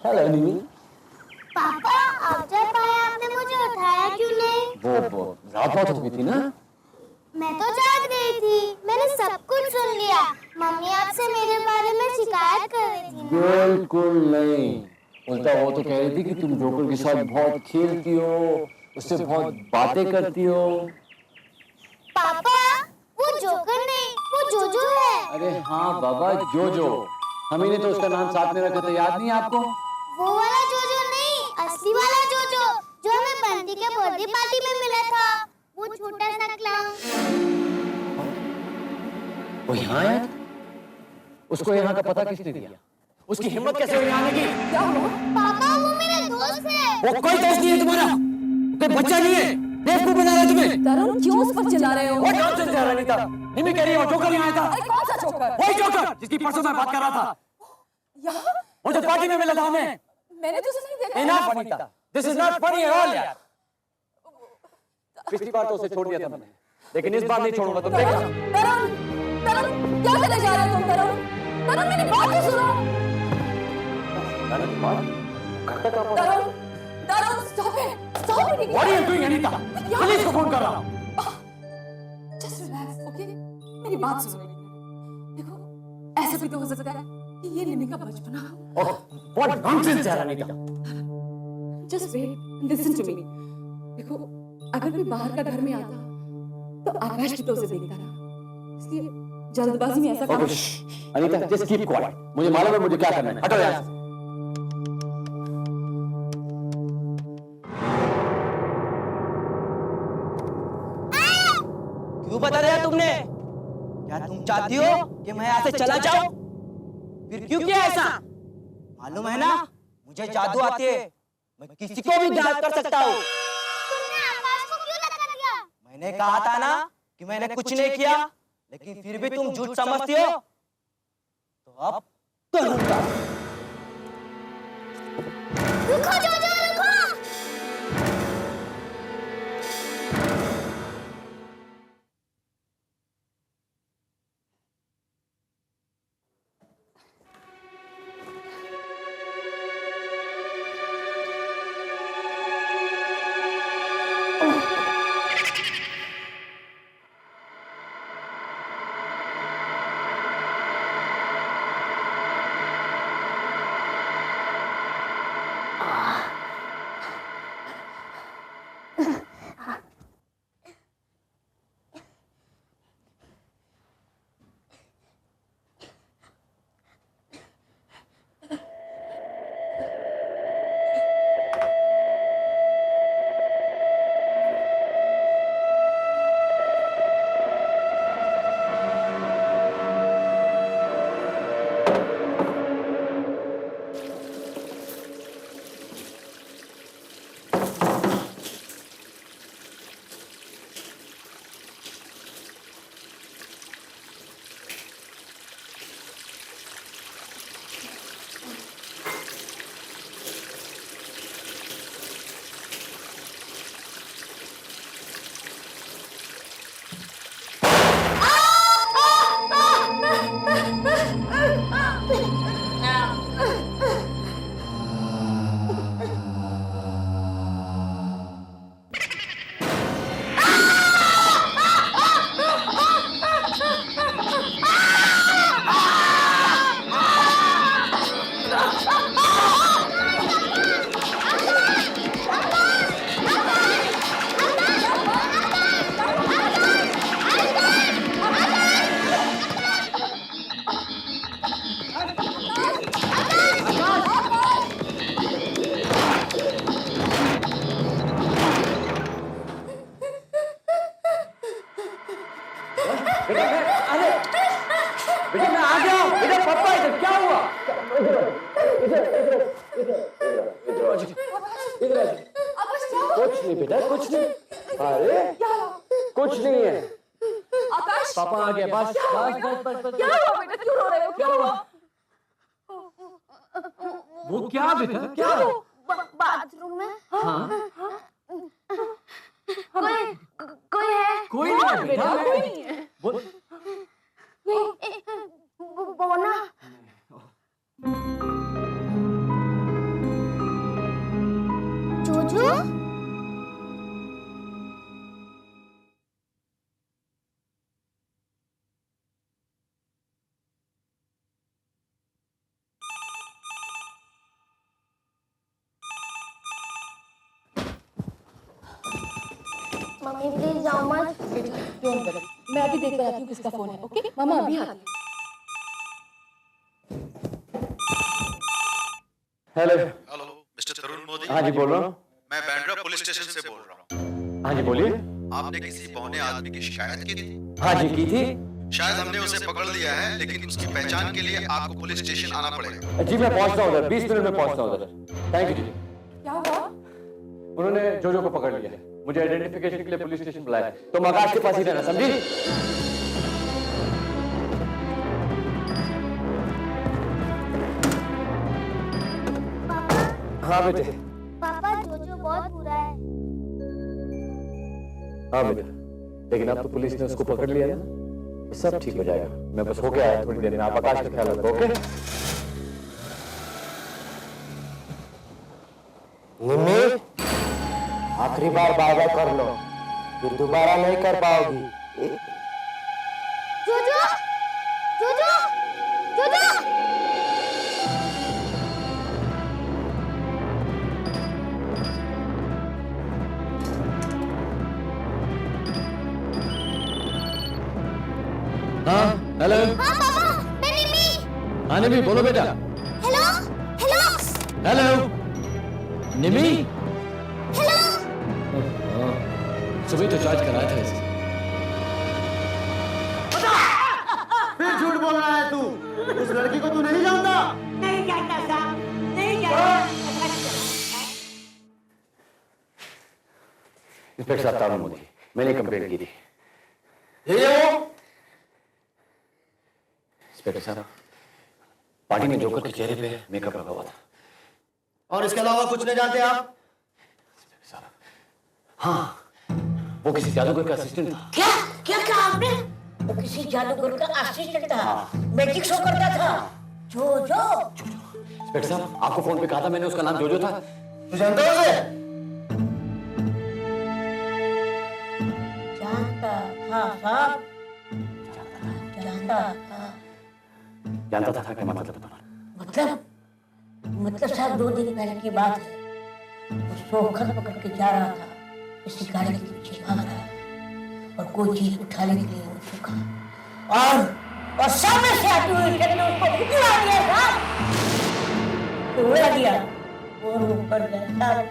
Hello नीनी। पापा अब जब आए आपने मुझे उठाया क्यों नहीं? वो रात बहुत हो गई थी ना। मैं तो जाग रही थी, मैंने सब कुछ सुन लिया। मम्मी आपसे मेरे बारे में शिकायत कर रही थी ना? बिल्कुल नहीं, उल्टा वो तो कह रही थी कि तुम जोकर के साथ बहुत खेलती हो, उससे बहुत बातें करती हो। पापा वो जोकर नहीं, वो जोजो है। अरे हाँ बाबा, जोजो। हम ही ने तो उसका नाम साथ में रखा था, याद नहीं आपको? वो वाला जोजो नहीं, असली वाला जोजो जो हमें बंटी के बर्थडे पार्टी में मिला था। वो छोटा सा क्लाउन। वो यहाँ आया था? उसको यहाँ का पता किसने दिया? उसकी हिम्मत कैसे हुई आने की? क्या हुआ? पापा वो मेरा दोस्त है। वो कोई दोस्त नहीं है तुम्हारा, कोई बच्चा नहीं है, बेवकूफ बना रहा है तुम्हें। तरुण क्यों उस पर चिल्ला रहे हो? वो नॉनसेंस है अनीता। निमी कह रही है वो जोकर यहाँ आया था। अरे कौन सा जोकर? वही जोकर जिसकी परसों मैं बात कर रहा था। यहाँ? वो जो पार्टी में मिला था हमें। मैंने तो उसे नहीं देखा। Enough Anita, this is not funny at all यार। पिछली बार तो उसे छोड़ दिया था मैंने, लेकिन इस बार नहीं छोड़ूंगा, तुम देखना। तरुण, तरुण क्या करने जा रहे हो तुम? तरुण, तरुण मेरी बात तो सुनो। तरुण, तरुण stop it, stop it। What are you doing Anita? Police को फोन कर रहा हूँ। Just relax, okay? मेरी बात सुनो। देखो ऐसा भी तो हो सकता है कि ये निमी का बचपना हो। What nonsense यार Anita. Just wait, listen to me। देखो अगर कोई बाहर का घर में आता तो आकाश की तो उसे देखता रहा, इसलिए जल्दबाजी में ऐसा काम। अनीता just keep quiet, मुझे मालूम है मुझे क्या करना है, हटो यहाँ से। क्यों बता दिया तुमने? क्या तुम चाहती हो कि मैं यहाँ से चला जाऊं? फिर क्यों किया ऐसा? मालूम है ना, मुझे जादू आती है, मैं किसी को भी गायब कर सकता हूँ। तुमने आकाश को क्यों धक्का दिया? मैंने कहा था ना कि मैंने कुछ नहीं किया, लेकिन फिर भी तुम झूठ समझती हो, तो अब करूंगा। रुको जोजो, रुको। बेटा मैं आ गया हूँ। इधर पापा, इधर क्या हुआ? इधर कुछ नहीं बेटा, कुछ नहीं। अरे कुछ नहीं है। आकाश पापा आ गया, बस बस बस बस बस। क्या हुआ बेटा? क्यों रो रहे हो? क्या हुआ? वो क्या बेटा, क्या? बाथरूम में हाँ कोई है? कोई नहीं है बेटा, कोई नहीं है। वो ना मम्मी प्लीज जाओ मत। डोंट वरी, मैं अभी देख कर आती हूँ किसका फोन है। ओके मामा अभी आती हूँ। हेलो। हेलो मिस्टर तरुण मोदी। हाँ जी बोल रहा हूँ। मैं बैंड्रा पुलिस स्टेशन से बोल रहा हूँ। हाँ जी बोलिए। आपने किसी बौने आदमी की शिकायत की थी? हाँ जी की थी। शायद हमने उसे पकड़ लिया है, लेकिन उसकी पहचान के लिए आपको पुलिस स्टेशन आना पड़ेगा। जी मैं पहुंचता हूँ उधर, 20 मिनट में पहुंचता हूँ उधर। थैंक यू जी। क्या हुआ? उन्होंने जोजो को पकड़ लिया है, मुझे आइडेंटिफिकेशन के लिए पुलिस स्टेशन बुलाया है, तो आकाश के पास ही रहना, समझी? पापा। हाँ बेटे। पापा जोजो बहुत बुरा है। हाँ बेटा, लेकिन अब तो पुलिस ने उसको पकड़ लिया ना, सब ठीक हो जाएगा। मैं बस होके आया थोड़ी देर में, आप आकाश का ख्याल रखो। ओके निम्मी, आखिरी बार बाय बाय कर लो, फिर दोबारा नहीं कर पाओगी। जोजो जोजो जोजो। हाँ हेलो। हाँ पापा, मैं निमी। हाँ निमी बोलो बेटा। हेलो हेलो हेलो निमी। हेलो। सुबह तो चार्ज कराया था इसे। फिर झूठ बोल रहा है तू, उस लड़की को तू नहीं जानता? नहीं जानता साहब, नहीं जानता। इंस्पेक्टर साहब तरुण मोदी, मैंने कंप्लेंट की थी। इंस्पेक्टर साहब, पार्टी में जोकर के चेहरे पे मेकअप लगा हुआ था। और इसके अलावा कुछ नहीं जानते आप? हाँ, वो किसी जादूगर का असिस्टेंट था। क्या क्या कहा आपने? वो किसी जादूगर का असिस्टेंट था, मैजिक शो करता था। जोजो। इंस्पेक्टर साहब, आपको फोन पे कहा था मैंने, उसका नाम जोजो था। तू जानता है उसे? जानता था साहब, जानता था। जानता था क्या मतलब बताना? मतलब साहब 2 दिन पहले की बात है। वो शोकर पकड़ के जा रहा था, किसी गाड़ी के पीछे भाग रहा है और कोई चीज उठाने के लिए उठ चुका और सामने से आती हुई ट्रक ने उसको उड़ा दिया साहब, उड़ा दिया और वो मर गया साहब।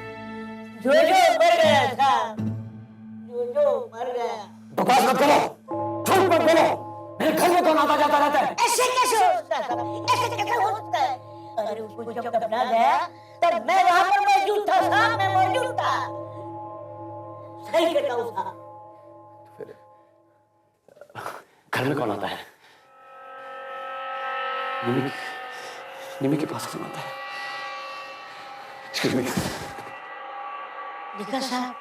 जोजो मर गया साहब, जोजो मर गया। बकवास मत करो, झूठ मत बोलो। मेरे घर में कौन आता जाता रहता है? ऐसे कैसे हो सकता है साहब? ऐसे कैसे हो सकता है? अरे उसको जब दफना गया तब मैं वहां पर मौजूद था साहब, मैं मौजूद था। सही कहता हूँ साहब। घर में कौन आता है? निमी, निमी के पास कौन आता है? Excuse me. देखा साहब,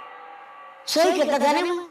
सही कहता था ना मैं।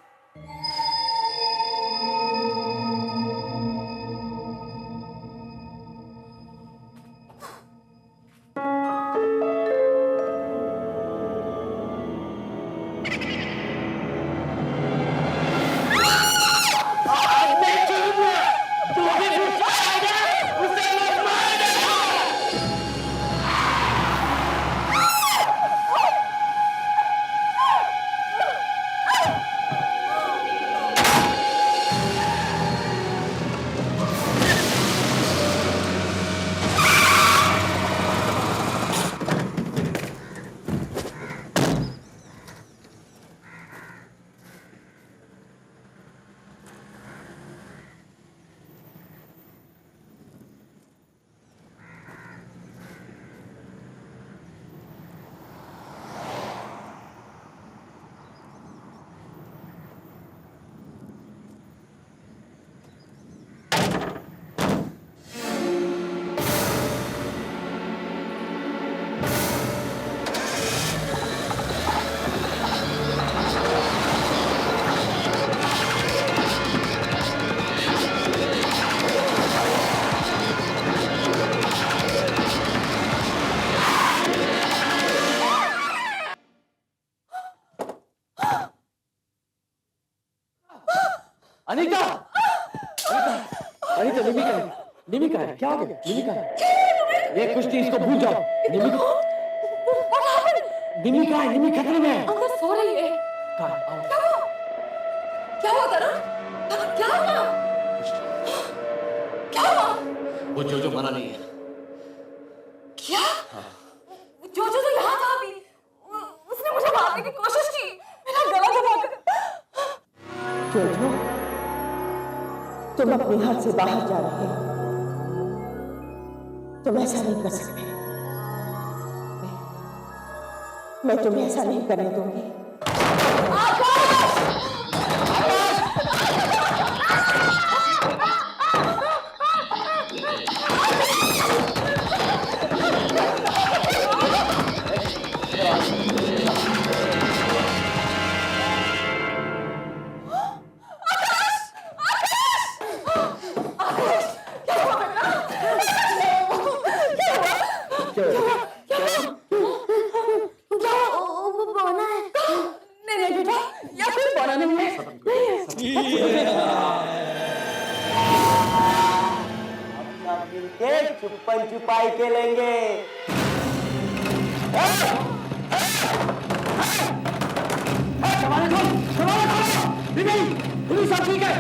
अनीता, अनीता, निमी का है? निमी का है? क्या हो गया? निमी का है? ये कुश्ती इसको भूल जाओ। निमी को, निमी का है? निमी खतरे में है। अंदर सो रही है। कहाँ है? आओ। क्या हुआ तरुण? क्या हुआ? क्या हुआ? वो जो मना नहीं है। क्या? जो यहाँ था अभी, उसने मुझे मारने की कोशिश की, मेरा गला दबाकर। जोजो, तुम अपने हाथ से बाहर जा रहे हो, तुम ऐसा नहीं कर सकते। मैं तुम्हें ऐसा नहीं करने दूंगी। छुपन छुपाई खेलेंगे। पुलिस सब ठीक है,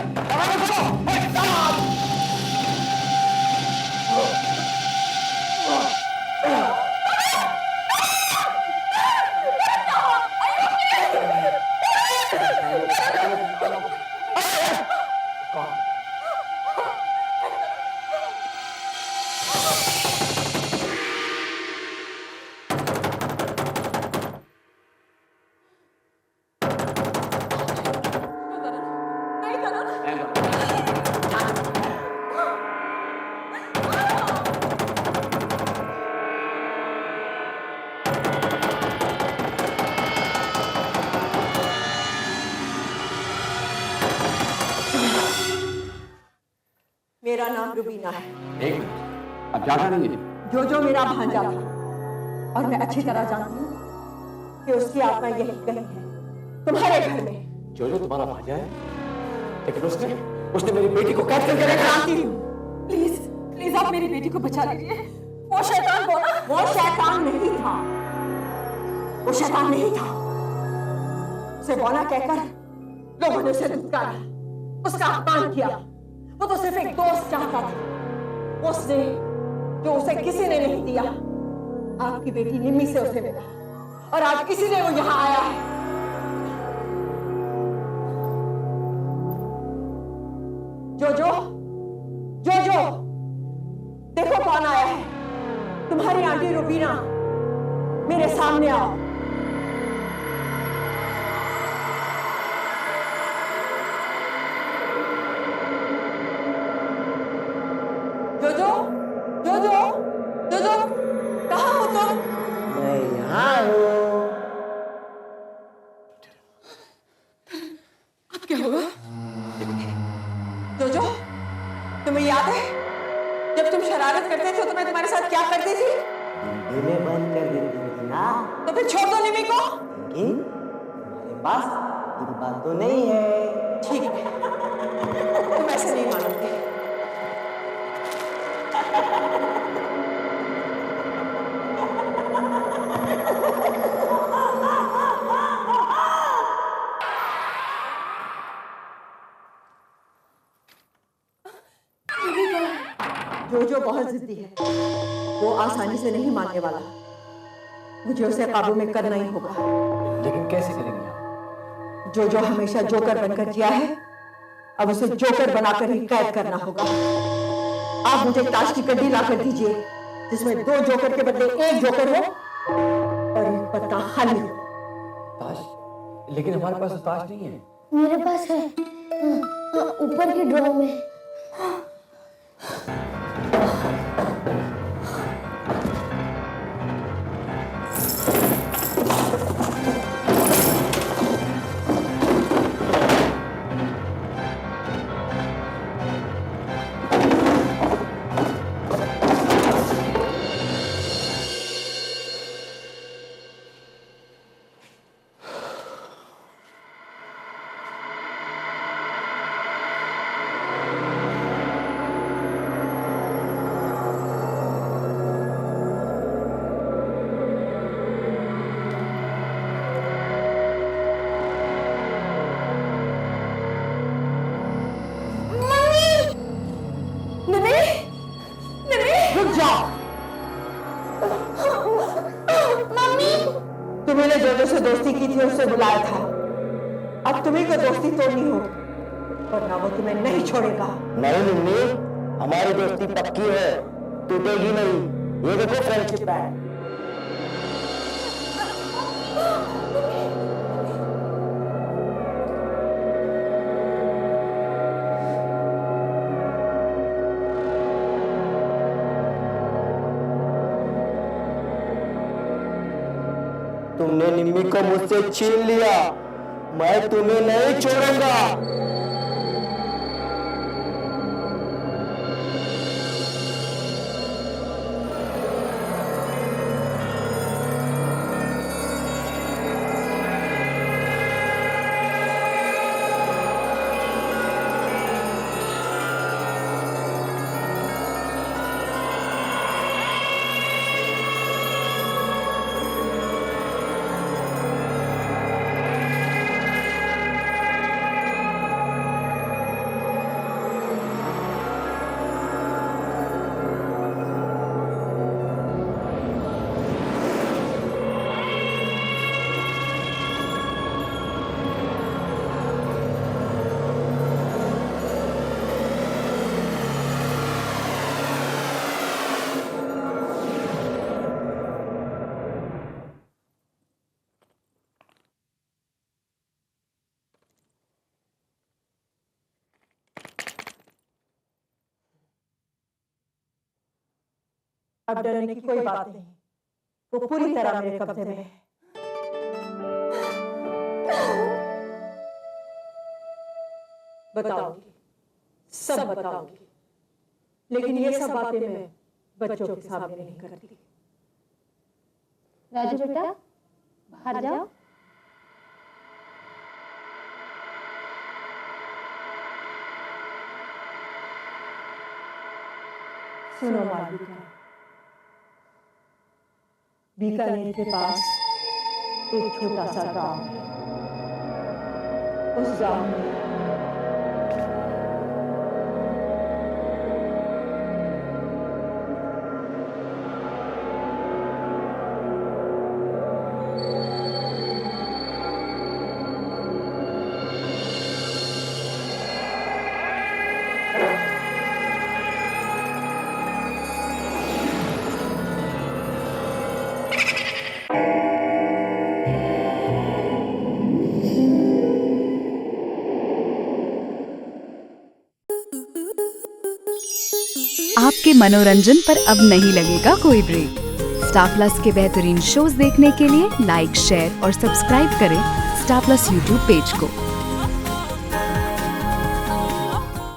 मेरा नाम रुबीना है। एक मिनट, अब ज्यादा नहीं है। जो मेरा भांजा था, और मैं अच्छी तरह जानती हूँ कि उसकी आत्मा यही कहीं है, तुम्हारे घर में। जो तुम्हारा भांजा है, लेकिन उसने मेरी बेटी को कैद करके रखा। प्लीज प्लीज आप मेरी बेटी को बचा लीजिए। वो शैतान बोला। वो शैतान नहीं था, वो शैतान नहीं था। उसे बोला कहकर लोगों ने उसे धुतकारा, उसका अपमान किया। वो तो सिर्फ एक दोस्त चाहता था, उसने जो उसे किसी ने नहीं दिया। आपकी बेटी निम्मी से उसे मिला, और आज इसीलिए वो यहाँ आया है। जो देखो कौन आया है। तुम्हारी आंटी रुबीना, मेरे सामने आओ। जो कहाँ हो तुम? मैं यहाँ हूँ। अब क्या होगा? जो तुम्हें याद है जब तुम शरारत करते थे तो मैं तुम्हारे साथ क्या करती थी? दिलें बंद कर देती थी ना। तो फिर छोड़ दो निमी को। लेकिन तुम्हारे पास दिल तो नहीं है। ठीक है, तुम ऐसे नहीं मानोगे। जो बहुत जिद्दी है, वो आसानी से नहीं मानने वाला। मुझे उसे काबू में करना ही होगा। लेकिन कैसे करेंगे आप? जो हमेशा जोकर बनकर जिया है, अब उसे जोकर बनाकर ही कैद करना होगा। आप मुझे ताश की कड्डी लाकर दीजिए, जिसमें 2 जोकर के बदले 1 जोकर हो और 1 पत्ता खाली हो। ताश? लेकिन हमारे पास ताश नहीं है। मेरे पास है, ऊपर की ड्रॉ में। दोस्ती की थी उसे बुलाया था। अब तुम्ही को दोस्ती तोड़नी हो, वरना वो तुम्हें नहीं छोड़ेगा। नहीं मम्मी, हमारी दोस्ती पक्की है, टूटेगी नहीं। ये देखो फ्रेंडशिप बैंड। तुमने निम्मी को मुझसे छीन लिया, मैं तुम्हें नहीं छोड़ूंगा। अब डरने की कोई बात नहीं, वो पूरी तरह मेरे कब्जे में है। बताऊंगी, सब बताऊंगी, लेकिन ये सब बातें मैं बच्चों के सामने नहीं करती। राजू बेटा, बाहर जाओ। सुनो मालविका, बीकानेर के पास एक छोटा सा गांव है। उस गांव में आपके मनोरंजन पर अब नहीं लगेगा कोई ब्रेक। स्टार प्लस के बेहतरीन शोज देखने के लिए लाइक, शेयर और सब्सक्राइब करें स्टार प्लस यूट्यूब पेज को।